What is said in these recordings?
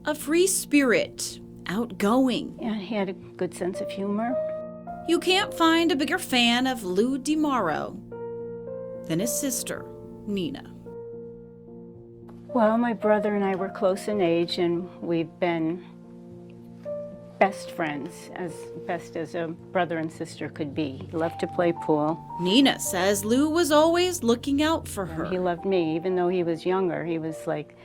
A free spirit, outgoing. Yeah, he had a good sense of humor. You can't find a bigger fan of Lou DiMauro than his sister, Nina. Well, my brother and I were close in age, and we've been best friends, as best as a brother and sister could be. He loved to play pool. Nina says Lou was always looking out for her. He loved me, even though he was younger. He was like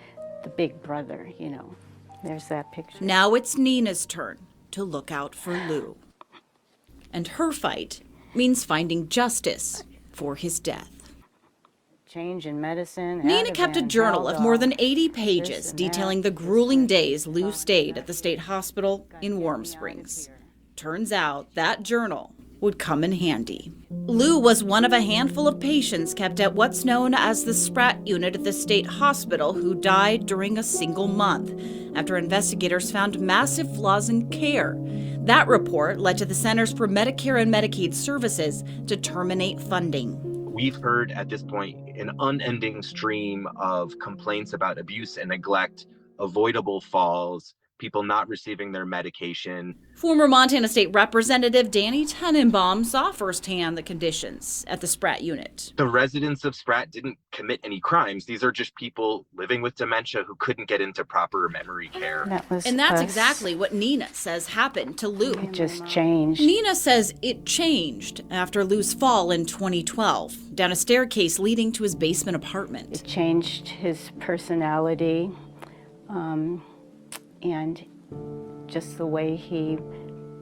the big brother, you know. There's that picture. Now it's Nina's turn to look out for Lou. And her fight means finding justice for his death. Change in medicine. Nina kept a journal of more than 80 pages detailing the grueling days Lou stayed at the state hospital in Warm Springs. Turns out that journal would come in handy. Lou was one of a handful of patients kept at what's known as the Spratt unit at the state hospital who died during a single month after investigators found massive flaws in care. That report led to the Centers for Medicare and Medicaid Services to terminate funding. We've heard at this point an unending stream of complaints about abuse and neglect, avoidable falls, people not receiving their medication. Former Montana State Representative Danny Tenenbaum saw firsthand the conditions at the Spratt unit. The residents of Spratt didn't commit any crimes. These are just people living with dementia who couldn't get into proper memory care. And that's exactly what Nina says happened to Lou. It just changed. Nina says it changed after Lou's fall in 2012, down a staircase leading to his basement apartment. It changed his personality, and just the way he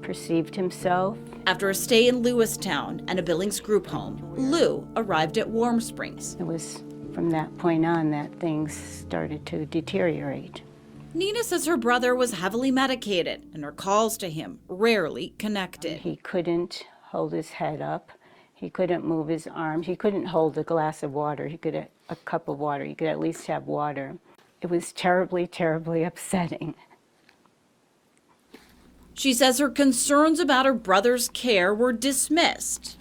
perceived himself. After a stay in Lewistown and a Billings group home, Lou arrived at Warm Springs. It was from that point on that things started to deteriorate. Nina says her brother was heavily medicated and her calls to him rarely connected. He couldn't hold his head up. He couldn't move his arms. He couldn't hold a glass of water. He could a cup of water. He could at least have water. It was terribly, terribly upsetting. She says her concerns about her brother's care were dismissed.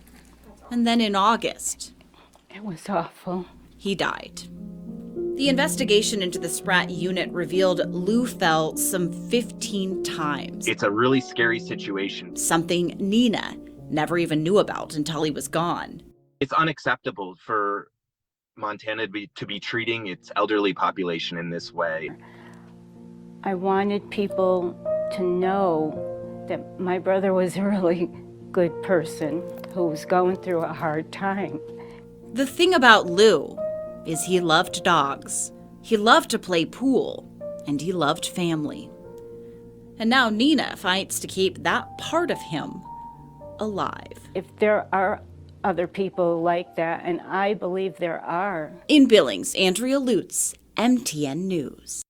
And then in August, It was awful. he died. The investigation into the Spratt unit revealed Lou fell some 15 times. It's a really scary situation. Something Nina never even knew about until he was gone. It's unacceptable for Montana to be treating its elderly population in this way. I wanted people to know that my brother was a really good person who was going through a hard time. The thing about Lou is he loved dogs, he loved to play pool, and he loved family. And now Nina fights to keep that part of him alive. If there are other people like that, and I believe there are. In Billings, Andrea Lutz, MTN News.